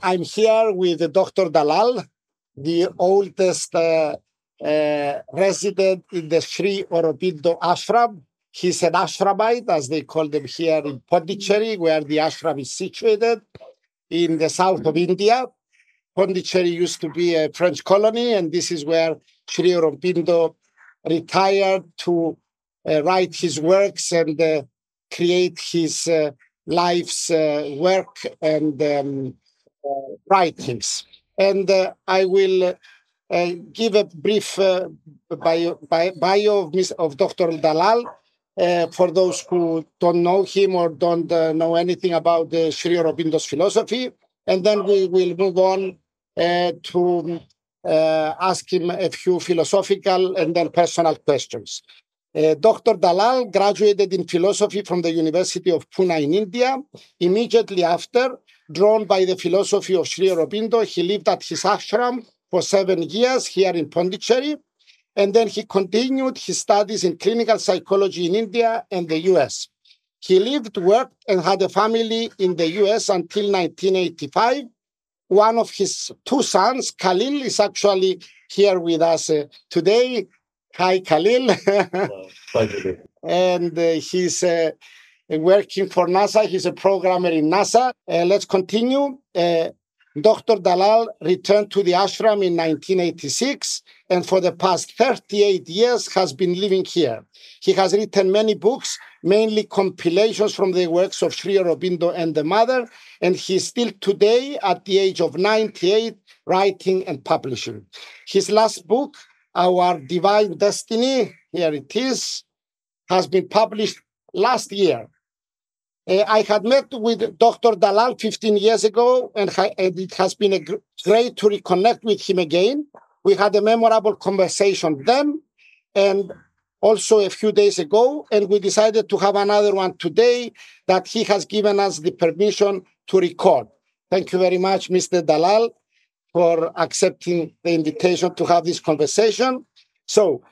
I'm here with Dr. Dalal, the oldest resident in the Sri Aurobindo Ashram. He's an ashramite, as they call them here in Pondicherry, where the ashram is situated in the south of India. Pondicherry used to be a French colony, and this is where Sri Aurobindo retired to write his works and create his life's work and writings. And I will give a brief bio of Dr. Dalal for those who don't know him or don't know anything about Sri Aurobindo's philosophy. And then we will move on to ask him a few philosophical and then personal questions. Dr. Dalal graduated in philosophy from the University of Pune in India. Immediately after, drawn by the philosophy of Sri Aurobindo, he lived at his ashram for 7 years here in Pondicherry. And then he continued his studies in clinical psychology in India and the US. He lived, worked, and had a family in the US until 1985. One of his 2 sons, Khalil, is actually here with us today. Hi, Khalil. And he's working for NASA. He's a programmer in NASA. Let's continue. Dr. Dalal returned to the ashram in 1986, and for the past 38 years has been living here. He has written many books, mainly compilations from the works of Sri Aurobindo and the Mother, and he is still today, at the age of 98, writing and publishing. His last book, Our Divine Destiny, here it is, has been published last year. I had met with Dr. Dalal 15 years ago, and it has been great to reconnect with him again. We had a memorable conversation then, and also a few days ago, and we decided to have another one today that he has given us the permission to record. Thank you very much, Mr. Dalal, for accepting the invitation to have this conversation. So,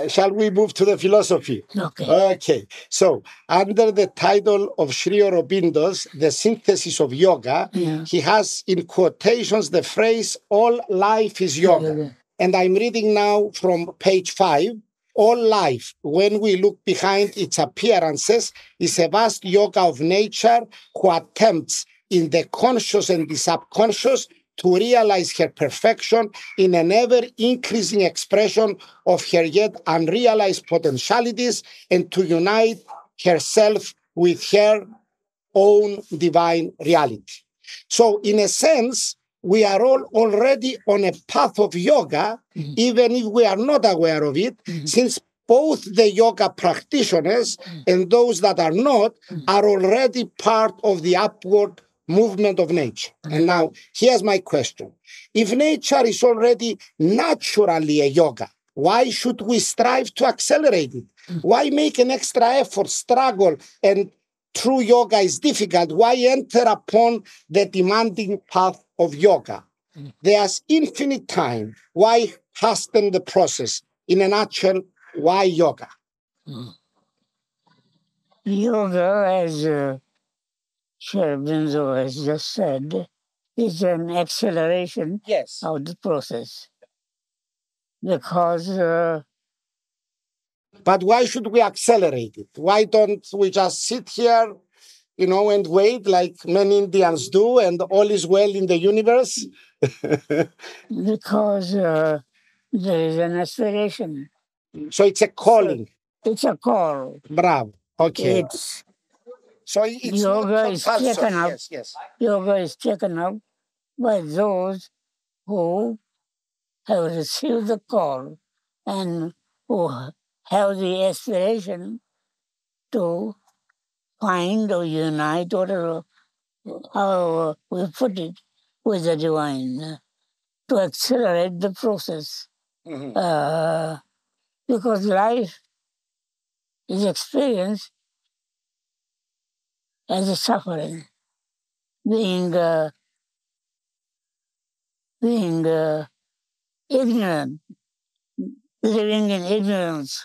shall we move to the philosophy? Okay. So, under the title of Sri Aurobindo's The Synthesis of Yoga, he has in quotations the phrase, all life is yoga. And I'm reading now from page 5. All life, when we look behind its appearances, is a vast yoga of nature who attempts in the conscious and the subconscious to realize her perfection in an ever-increasing expression of her yet unrealized potentialities and to unite herself with her own divine reality. So, in a sense, we are all already on a path of yoga, even if we are not aware of it, since both the yoga practitioners and those that are not are already part of the upward movement of nature. And now, here's my question. If nature is already naturally a yoga, why should we strive to accelerate it? Why make an extra effort, struggle, and true yoga is difficult? Why enter upon the demanding path of yoga? There's infinite time. Why hasten the process? In a nutshell, why yoga? Yoga, as Sri Aurobindo has just said, is an acceleration of the process. Because... But why should we accelerate it? Why don't we just sit here, and wait like many Indians do, and all is well in the universe? Because there is an aspiration. So it's a calling. It's a call. Bravo. Okay. So it's yoga is taken up. Yes. Yoga is taken up by those who have received the call and who have the aspiration to find or unite, whatever, how we put it, with the divine, to accelerate the process. Because life is experienced as a suffering, being ignorant, living in ignorance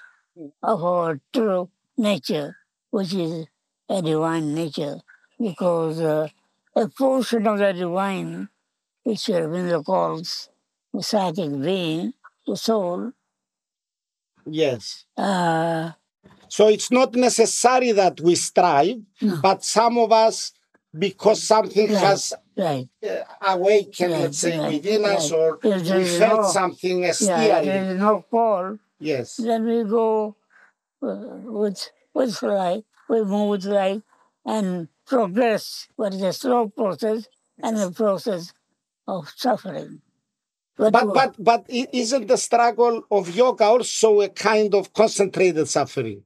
of our true nature, which is a divine nature, because a portion of the divine which Sri Aurobindo calls the psychic being, the soul. Yes. So it's not necessary that we strive, but some of us, because something has awakened, let's say, within us, or we felt something, a steering. There is no call. Yes. Then we go with life, we move with life and progress. But it's a slow process and a process of suffering. But isn't the struggle of yoga also a kind of concentrated suffering?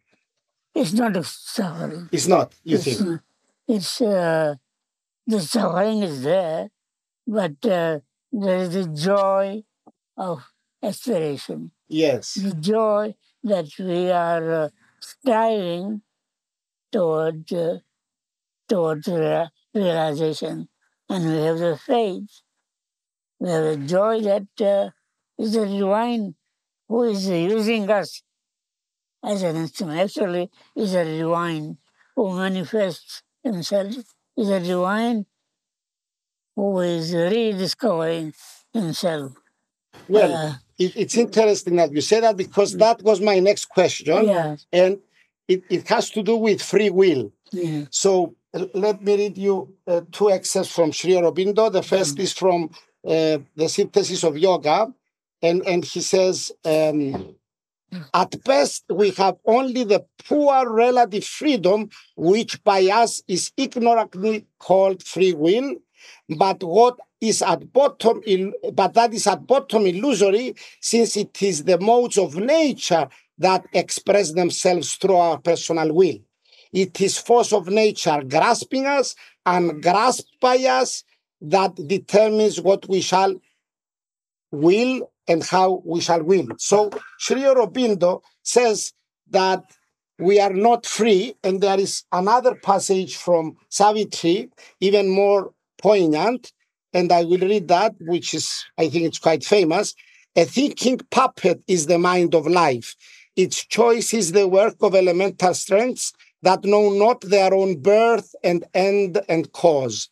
It's not a suffering. It's not, you think? It's the suffering is there, but there is the joy of aspiration. Yes. The joy that we are striving towards realization. And we have the faith. We have the joy that is the divine who is using us as an instrument. Actually, is a divine who manifests himself, is a divine who is rediscovering himself. Well, it's interesting that you say that, because that was my next question. Yes. And it has to do with free will. Yeah. So let me read you two excerpts from Sri Aurobindo. The first is from the Synthesis of Yoga. And he says, at best, we have only the poor relative freedom, which by us is ignorantly called free will, but that is at bottom illusory, since it is the modes of nature that express themselves through our personal will. It is force of nature grasping us and grasped by us that determines what we shall will and how we shall will. So Sri Aurobindo says that we are not free, and there is another passage from Savitri, even more poignant, and I will read that, which is, I think it's quite famous. A thinking puppet is the mind of life. Its choice is the work of elemental strengths that know not their own birth and end and cause,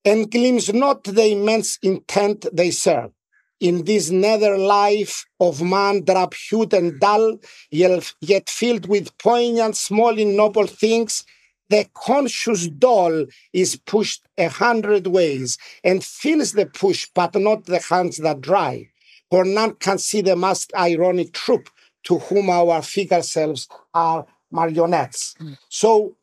and glimpse not the immense intent they serve. In this nether life of man, drab-hued and dull, yet filled with poignant, small, ignoble things, the conscious doll is pushed 100 ways, and feels the push, but not the hands that drive. For none can see the masked ironic troupe to whom our figure selves are marionettes. So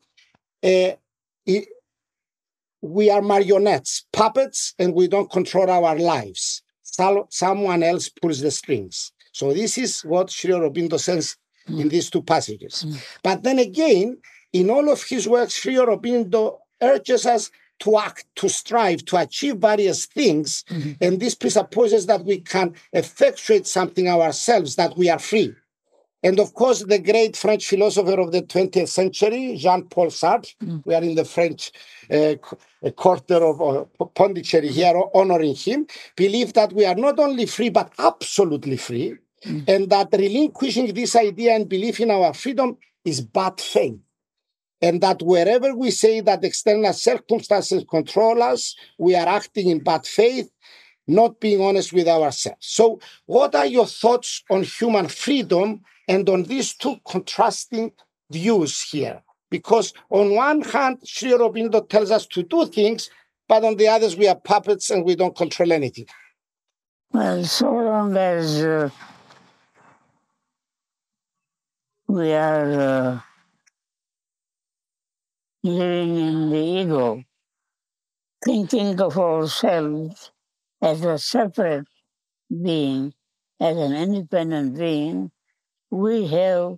we are marionettes, puppets, and we don't control our lives. Someone else pulls the strings. So this is what Sri Aurobindo says in these two passages. But then again, in all of his works, Sri Aurobindo urges us to act, to strive, to achieve various things, and this presupposes that we can effectuate something ourselves, that we are free. And of course, the great French philosopher of the 20th century, Jean-Paul Sartre, we are in the French quarter of Pondicherry here, honoring him, believed that we are not only free, but absolutely free, and that relinquishing this idea and belief in our freedom is bad faith. And that wherever we say that external circumstances control us, we are acting in bad faith, not being honest with ourselves. So what are your thoughts on human freedom and on these two contrasting views here? Because on one hand, Sri Aurobindo tells us to do things, but on the others, we are puppets and we don't control anything. Well, so long as we are living in the ego, thinking of ourselves as a separate being, as an independent being, we have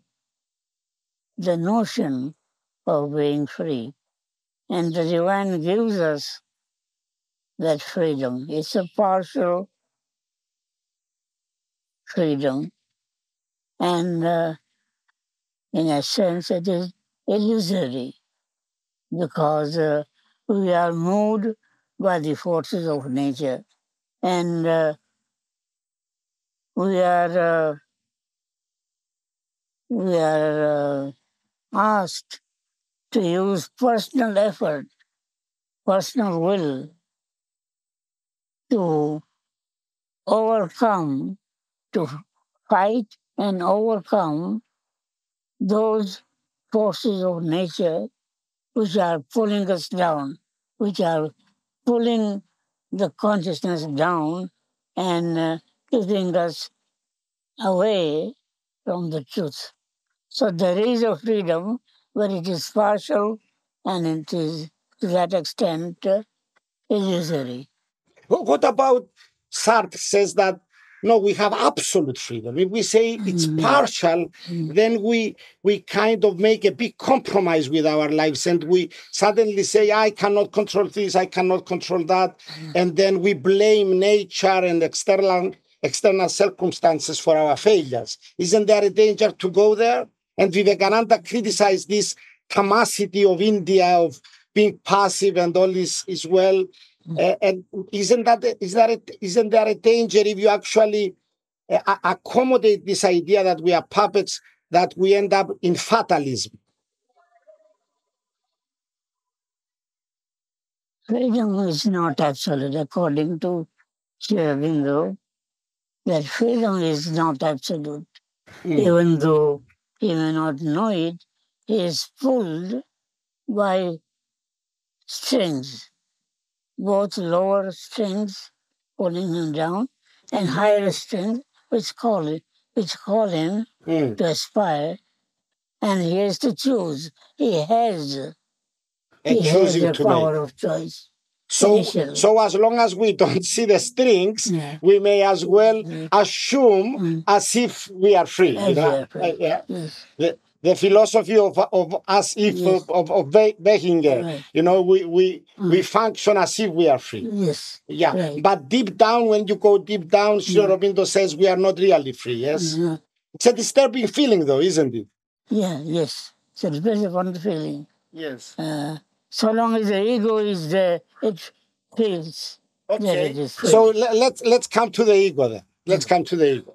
the notion of being free. And the divine gives us that freedom. It's a partial freedom. And in a sense, it is illusory because we are moved by the forces of nature. And we are asked to use personal effort, personal will, to overcome, to fight and overcome those forces of nature which are pulling us down, which are pulling the consciousness down and keeping us away from the truth. So there is a freedom, but it is partial and it is to that extent illusory. What about Sartre says that no, we have absolute freedom. If we say it's partial, then we kind of make a big compromise with our lives, and we suddenly say, I cannot control this, I cannot control that, and then we blame nature and external circumstances for our failures. Isn't there a danger to go there? And Vivekananda criticized this capacity of India of being passive and all this is well. And isn't there a danger if you actually accommodate this idea that we are puppets, that we end up in fatalism? Freedom is not absolute, according to Sri Aurobindo, that freedom is not absolute. Even though he may not know it, he is pulled by strings, both lower strings pulling him down and higher strings which call him to aspire, and he has to choose. He has the power of choice. So as long as we don't see the strings, we may as well assume as if we are free. The philosophy of as if of Behinger, right. We function as if we are free. Yes. Yeah. Right. But deep down, when you go deep down, Sri Aurobindo says we are not really free. Yes. It's a disturbing feeling, though, isn't it? Yeah. Yes. It's a very wonderful feeling. Yes. So long as the ego is there, it feels that it is free. So let's come to the ego then. Let's come to the ego.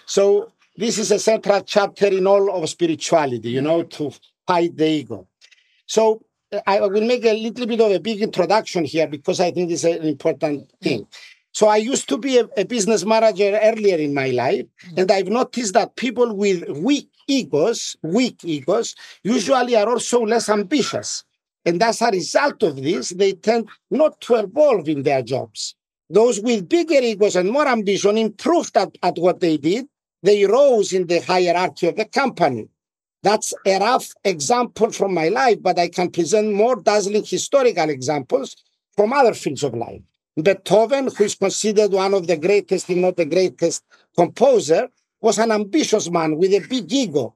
So this is a central chapter in all of spirituality, to fight the ego. So I will make a little bit of a big introduction here because I think this is an important thing. So I used to be a business manager earlier in my life, and I've noticed that people with weak egos, usually are also less ambitious. And as a result of this, they tend not to evolve in their jobs. Those with bigger egos and more ambition improved at what they did. They rose in the hierarchy of the company. That's a rough example from my life, but I can present more dazzling historical examples from other fields of life. Beethoven, who is considered one of the greatest, if not the greatest composer, was an ambitious man with a big ego.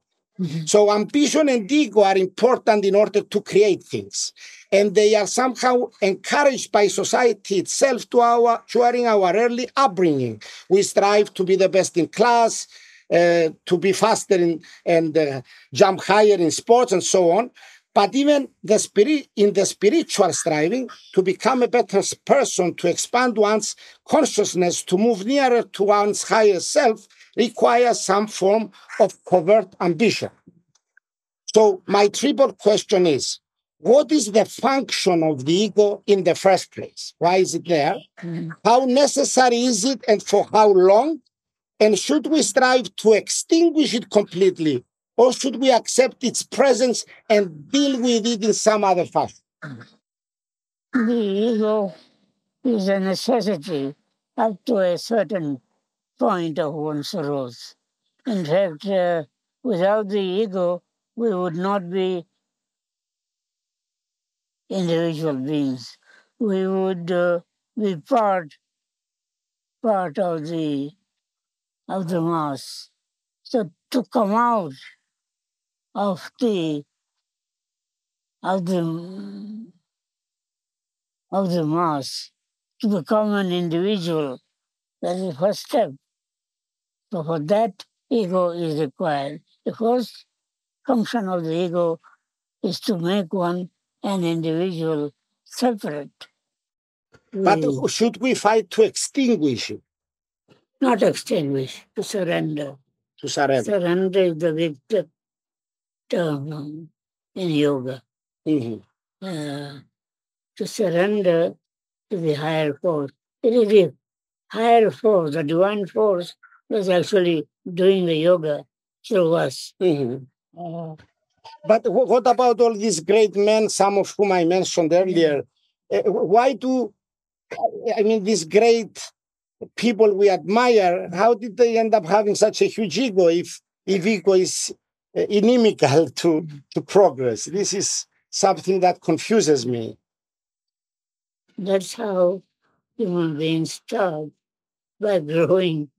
So ambition and ego are important in order to create things. And they are somehow encouraged by society itself during our early upbringing. We strive to be the best in class, to be faster and jump higher in sports and so on. But even in the spiritual striving, to become a better person, to expand one's consciousness, to move nearer to one's higher self, requires some form of covert ambition. So my triple question is, what is the function of the ego in the first place? Why is it there? How necessary is it and for how long? And should we strive to extinguish it completely, or should we accept its presence and deal with it in some other fashion? The ego is a necessity up to a certain point of one's growth. In fact, without the ego, we would not be individual beings. We would be part of the mass. So to come out of the mass, to become an individual, that is the first step. So for that, ego is required. The first function of the ego is to make one an individual separate. But should we fight to extinguish it? Not extinguish, to surrender. To surrender. Surrender is the big term in yoga. To surrender to the higher force. It is higher force, the divine force, was actually doing the yoga through us. But what about all these great men, some of whom I mentioned earlier? Why do, I mean, these great people we admire, how did they end up having such a huge ego if ego is inimical to progress? This is something that confuses me. That's how human beings start, by growing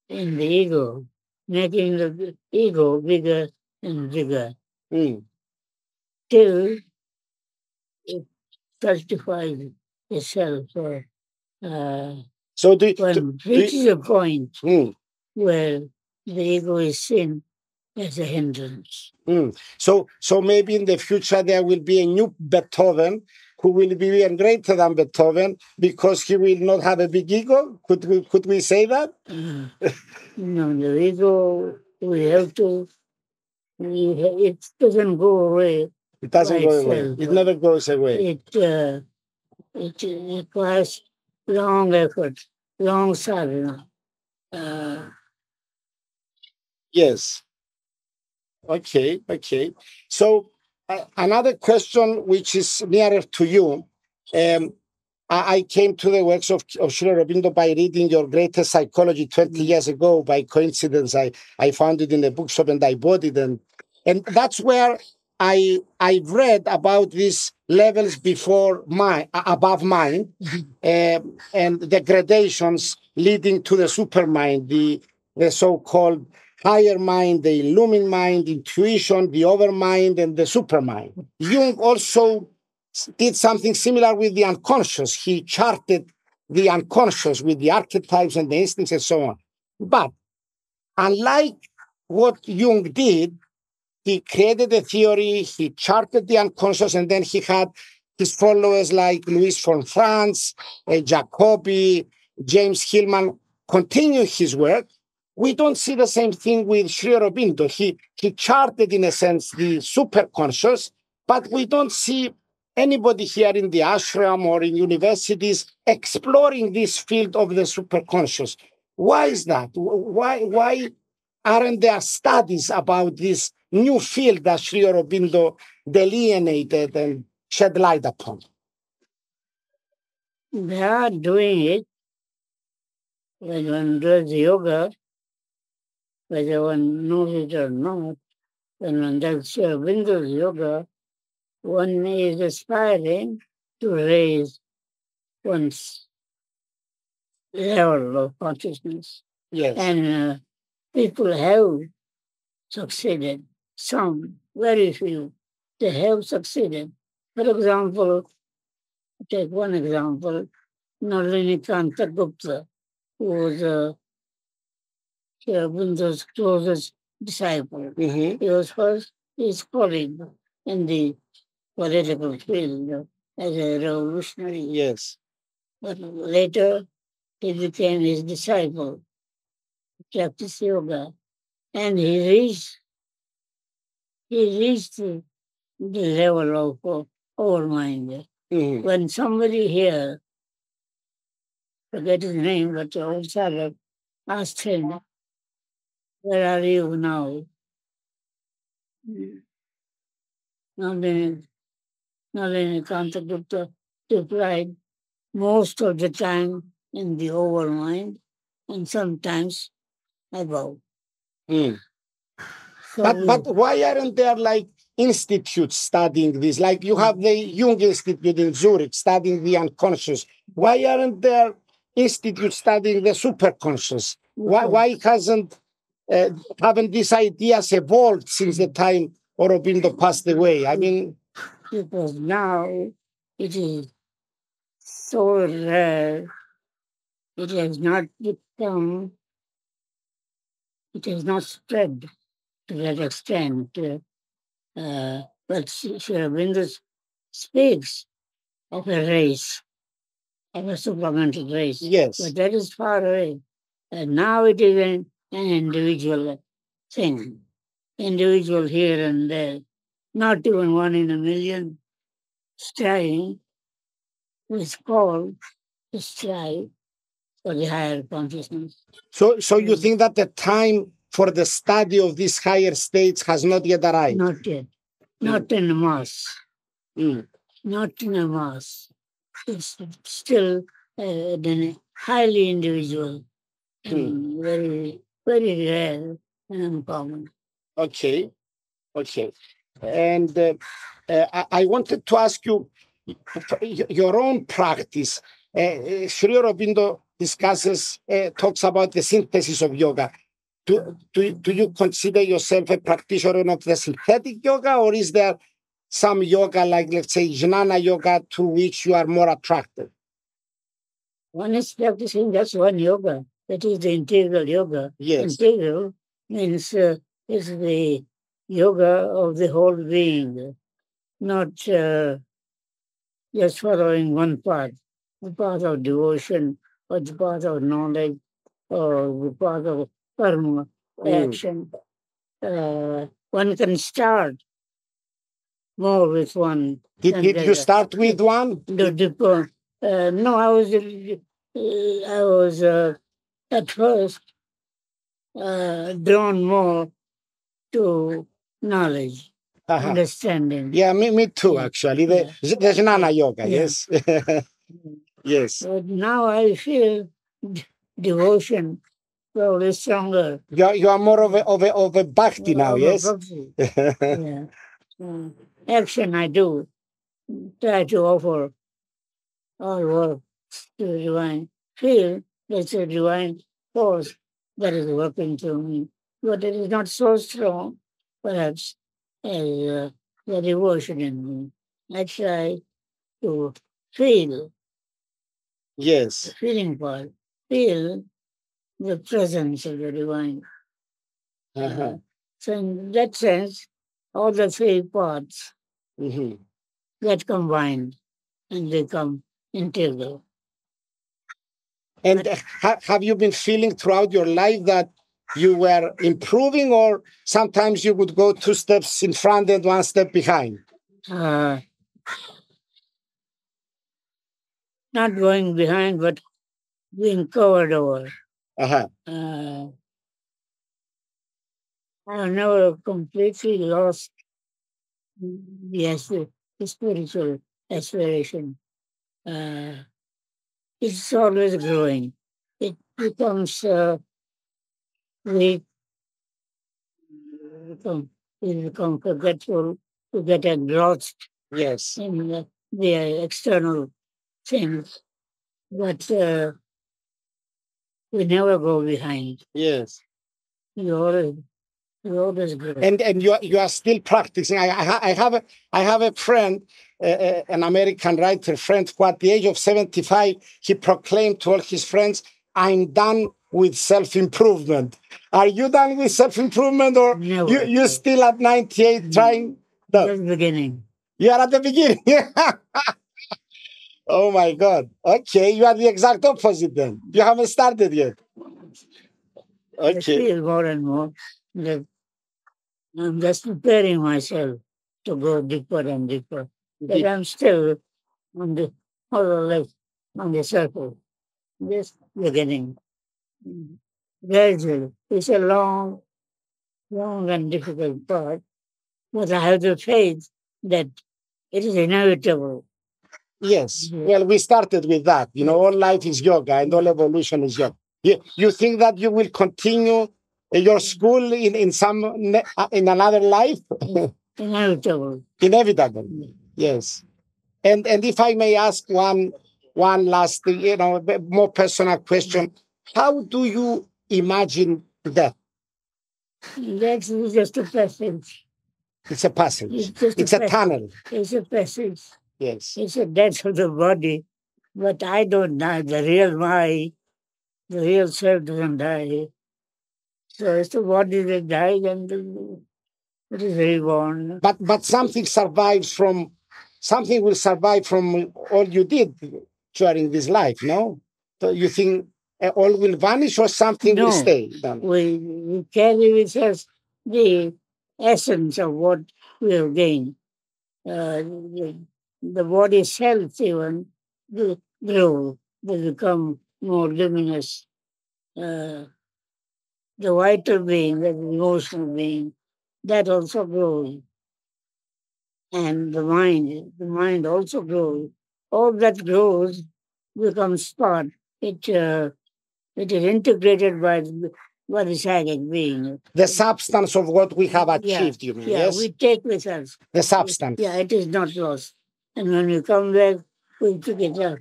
in the ego, making the ego bigger and bigger, till it justifies itself. So when it reaches a point where the ego is seen as a hindrance. So maybe in the future there will be a new Beethoven who will be even greater than Beethoven because he will not have a big ego. Could we say that? No, the ego, we have to. It doesn't go away. It doesn't go away. It never goes away. It requires long effort, long sadhana. Yes. Okay. So another question which is nearer to you. I came to the works of Sri Aurobindo by reading your Greatest Psychology 20 years ago. By coincidence, I found it in a bookshop and I bought it. And that's where I've read about these levels before mind, above mind, and the gradations leading to the supermind, the so-called higher mind, the illumined mind, intuition, the overmind, and the supermind. Jung also did something similar with the unconscious. He charted the unconscious with the archetypes and the instincts and so on. But unlike what Jung did, he created a theory, he charted the unconscious, and then he had his followers like Louis von Franz, Jacobi, James Hillman continue his work. We don't see the same thing with Sri Aurobindo. He charted, in a sense, the superconscious, but we don't see anybody here in the ashram or in universities exploring this field of the superconscious. Why is that? Why aren't there studies about this new field that Sri Aurobindo delineated and shed light upon? They are doing it when one does yoga, whether one knows it or not. When one does Sri Aurobindo's yoga, one is aspiring to raise one's level of consciousness. Yes. And people have succeeded. Some, very few, they have succeeded. For example, take one example, Nalinikanta Gupta, who was Sri Aurobindo's closest disciple. He was first his colleague in the political field as a revolutionary. Yes. But later, he became his disciple, practiced yoga, and he reached the level of overmind. When somebody here, forget his name, but the old Sabbath, asked him, "Where are you now?" Nalini Kantagupta replied, "Most of the time in the overmind, and sometimes above." So but why aren't there like institutes studying this? Like you have the Jung Institute in Zurich studying the unconscious. Why aren't there institutes studying the superconscious? Why haven't these ideas evolved since the time Aurobindo passed away? I mean, because now it is so rare. It has not become, it has not spread to that extent. But Sri Aurobindo speaks of a race, of a supplemental race. Yes. But that is far away. And now it is an individual thing, individual here and there, not even one in a million striving, who is called to strive for the higher consciousness. So you think that the time for the study of these higher states has not yet arrived? Not yet. Not in a mass. Not in a mass. It's still highly individual and very, very rare and uncommon. Okay. And I wanted to ask you your own practice. Sri Aurobindo talks about the synthesis of yoga. Do you consider yourself a practitioner of the synthetic yoga, or is there some yoga, like let's say jnana yoga, to which you are more attracted? One is practicing just one yoga. That is the integral yoga. Yes. Integral means it's the yoga of the whole being, not just following one path, the path of devotion, or the path of knowledge, or the path of karma, action. One can start more with one. Did you start with one? No, I was at first drawn more to knowledge, understanding. Yeah, me too, actually. The jnana yoga, yes. Yes. But now I feel devotion probably stronger. You are more of a bhakti now, yes? Bhakti. Yeah. Action I do. Try to offer all work to the divine. Feel it's a divine force that is working through me. But it is not so strong, perhaps, as the devotion in me. I try to feel. Yes. The feeling part. Feel the presence of the divine. So in that sense, all the three parts get combined and become integral. And have you been feeling throughout your life that you were improving, or sometimes you would go 2 steps in front and 1 step behind? Not going behind, but being covered over. I have never completely lost the spiritual aspiration. It's always growing. It becomes weak, it becomes forgetful, to get engrossed in the external things. But we never go behind. Yes. We always grow. And you are still practicing. I have a friend, an American writer friend, who at the age of 75, he proclaimed to all his friends, "I'm done with self-improvement." Are you done with self-improvement, or you still at 98 trying? No. Just beginning. You are at the beginning. Oh my God. Okay, you are the exact opposite then. You haven't started yet. Okay. I feel more and more that I'm just preparing myself to go deeper and deeper. But I'm still on the left, on the circle. Just beginning. Gradually. It's a long and difficult path. But I have the faith that it is inevitable. Yes. Well, we started with that. All life is yoga and all evolution is yoga. You think that you will continue your school in another life? Inevitable. Inevitable. Yes. And if I may ask one last, more personal question, how do you imagine death? Death is just a passage. It's a passage. It's a tunnel. It's a passage. Yes. It's a death of the body, but I don't die. The real self doesn't die. So it's the body that dies and it is reborn. But something will survive from all you did during this life, no? So you think all will vanish, or something will stay? No. We carry with us the essence of what we have gained. The body cells even grow. They become more luminous. The vital being, the emotional being, that also grows. And the mind also grows. All that grows becomes thought. It is integrated by the psychic being. The substance of what we have achieved, you mean, yes? We take with us. The substance. Yeah, it is not lost. And when we come back, we pick it up.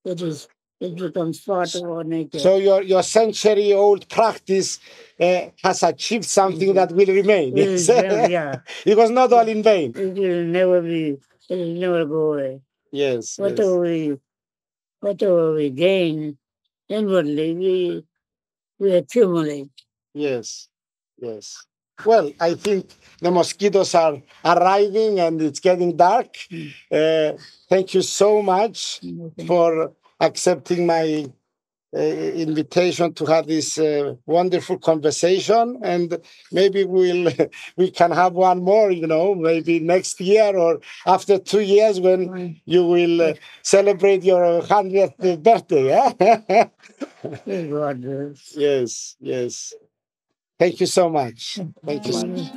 It becomes part of our nature. So your century-old practice has achieved something that will remain. Yes. Yeah. It was not all in vain. It will never go away. Yes. Whatever we gain inwardly, we accumulate. Yes. Yes. Well, I think the mosquitoes are arriving and it's getting dark. Thank you so much for accepting my invitation to have this wonderful conversation, and maybe we can have one more, maybe next year or after 2 years when you will celebrate your 100th birthday. Yes. Thank you so much. Thank you so much.